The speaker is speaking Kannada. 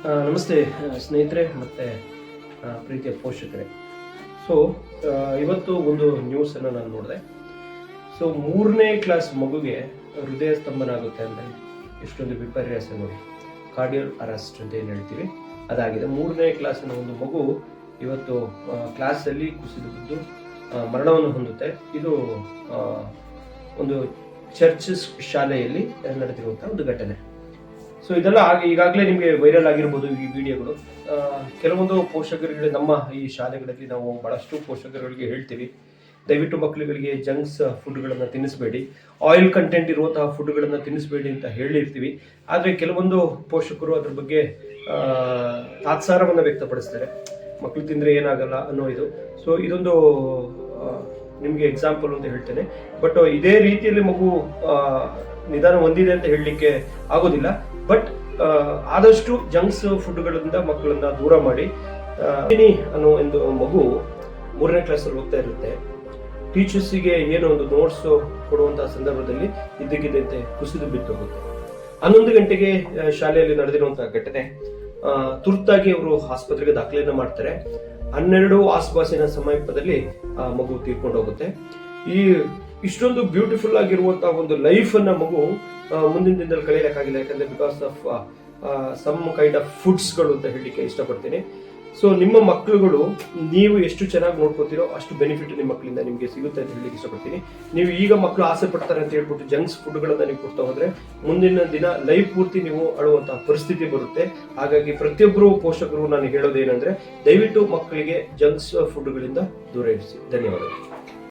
ನಮಸ್ತೆ ಸ್ನೇಹಿತರೆ ಮತ್ತು ಪ್ರೀತಿಯ ಪೋಷಕರೇ. ಸೊ ಇವತ್ತು ಒಂದು ನ್ಯೂಸನ್ನು ನಾನು ನೋಡಿದೆ. ಸೊ 3ನೇ ಕ್ಲಾಸ್ ಮಗುಗೆ ಹೃದಯ ಸ್ತಂಭನ ಆಗುತ್ತೆ ಅಂದರೆ ಎಷ್ಟೊಂದು ವಿಪರ್ಯಾಸ ನೋಡಿ. ಕಾರ್ಡಿಯಲ್ ಅರೆಸ್ಟ್ ಅಂತ ಏನು ಹೇಳ್ತೀವಿ ಅದಾಗಿದೆ. 3ನೇ ಕ್ಲಾಸಿನ ಒಂದು ಮಗು ಇವತ್ತು ಕ್ಲಾಸಲ್ಲಿ ಕುಸಿದು ಬಿದ್ದು ಮರಣವನ್ನು ಹೊಂದುತ್ತೆ. ಇದು ಒಂದು ಚರ್ಚಸ್ ಶಾಲೆಯಲ್ಲಿ ನಡೆದಿರುವಂಥ ಒಂದು ಘಟನೆ. ಸೊ ಇದೆಲ್ಲ ಈಗಾಗಲೇ ನಿಮಗೆ ವೈರಲ್ ಆಗಿರ್ಬೋದು ಈ ವಿಡಿಯೋಗಳು. ಕೆಲವೊಂದು ಪೋಷಕರುಗಳಿಗೆ ನಮ್ಮ ಈ ಶಾಲೆಗಳಲ್ಲಿ ನಾವು ಬಹಳಷ್ಟು ಪೋಷಕರುಗಳಿಗೆ ಹೇಳ್ತೀವಿ, ದಯವಿಟ್ಟು ಮಕ್ಕಳುಗಳಿಗೆ ಜಂಕ್ಸ್ ಫುಡ್ಗಳನ್ನು ತಿನ್ನಿಸಬೇಡಿ, ಆಯಿಲ್ ಕಂಟೆಂಟ್ ಇರುವಂತಹ ಫುಡ್ಗಳನ್ನು ತಿನ್ನಿಸಬೇಡಿ ಅಂತ ಹೇಳಿರ್ತೀವಿ. ಆದರೆ ಕೆಲವೊಂದು ಪೋಷಕರು ಅದ್ರ ಬಗ್ಗೆ ತಾತ್ಸಾರವನ್ನು ವ್ಯಕ್ತಪಡಿಸ್ತಾರೆ, ಮಕ್ಕಳು ತಿಂದರೆ ಏನಾಗಲ್ಲ ಅನ್ನೋ ಇದು. ಸೊ ಇದೊಂದು ನಿಮಗೆ ಎಕ್ಸಾಂಪಲ್ ಅಂತ ಹೇಳ್ತೇನೆ. ಬಟ್ ಇದೇ ರೀತಿಯಲ್ಲಿ ಮಗು ನಿಧಾನ ಹೊಂದಿದೆ ಅಂತ ಹೇಳಲಿಕ್ಕೆ ಆಗೋದಿಲ್ಲ. ಬಟ್ ಆದಷ್ಟು ಜಂಕ್ಸ್ ಫುಡ್ಗಳಿಂದ ಮಕ್ಕಳನ್ನ ದೂರ ಮಾಡಿ. ಅನ್ನೋ ಒಂದು ಮಗು 3ನೇ ಕ್ಲಾಸಲ್ಲಿ ಹೋಗ್ತಾ ಇರುತ್ತೆ. ಟೀಚರ್ಸಿಗೆ ಏನೋ ಒಂದು ನೋಟ್ಸ್ ಕೊಡುವಂತಹ ಸಂದರ್ಭದಲ್ಲಿ ಇದ್ದಕ್ಕಿದ್ದಂತೆ ಕುಸಿದು ಬಿದ್ದು ಹೋಗುತ್ತೆ. 11 ಗಂಟೆಗೆ ಶಾಲೆಯಲ್ಲಿ ನಡೆದಿರುವಂತಹ ಘಟನೆ. ತುರ್ತಾಗಿ ಅವರು ಆಸ್ಪತ್ರೆಗೆ ದಾಖಲೆಯನ್ನ ಮಾಡ್ತಾರೆ. 12 ಆಸುಪಾಸಿನ ಸಮೀಪದಲ್ಲಿ ಮಗು ತೀರ್ಕೊಂಡು ಹೋಗುತ್ತೆ. ಇಷ್ಟೊಂದು ಬ್ಯೂಟಿಫುಲ್ ಆಗಿರುವಂತಹ ಒಂದು ಲೈಫ್ ಅನ್ನ ಮಗು ಮುಂದಿನ ದಿನದಲ್ಲಿ ಕಳೆಯಲಿಕ್ಕಾಗಿಲ್ಲ. ಯಾಕಂದ್ರೆ because of some kind of foods ಗಳು ಅಂತ ಹೇಳಲಿಕ್ಕೆ ಇಷ್ಟಪಡ್ತೀನಿ. ಸೊ ನಿಮ್ಮ ಮಕ್ಕಳುಗಳು ನೀವು ಎಷ್ಟು ಚೆನ್ನಾಗಿ ನೋಡ್ಕೋತೀರೋ ಅಷ್ಟು ಬೆನಿಫಿಟ್ ನಿಮ್ಮ ಮಕ್ಕಳಿಂದ ನಿಮಗೆ ಸಿಗುತ್ತೆ ಅಂತ ಹೇಳಲಿಕ್ಕೆ ಇಷ್ಟಪಡ್ತೀನಿ. ನೀವು ಈಗ ಮಕ್ಕಳು ಆಸೆ ಪಡ್ತಾರೆ ಅಂತ ಹೇಳ್ಬಿಟ್ಟು ಜಂಕ್ಸ್ ಫುಡ್ಗಳನ್ನ ನೀವು ಕೊಡ್ತಾ ಹೋದ್ರೆ ಮುಂದಿನ ದಿನ ಲೈಫ್ ಪೂರ್ತಿ ನೀವು ಅಳುವಂತಹ ಪರಿಸ್ಥಿತಿ ಬರುತ್ತೆ. ಹಾಗಾಗಿ ಪ್ರತಿಯೊಬ್ಬರು ಪೋಷಕರು ನಾನು ಹೇಳೋದೇನೆಂದ್ರೆ, ದಯವಿಟ್ಟು ಮಕ್ಕಳಿಗೆ ಜಂಕ್ಸ್ ಫುಡ್ಗಳಿಂದ ದೂರ ಇರಿಸಿ. ಧನ್ಯವಾದಗಳು.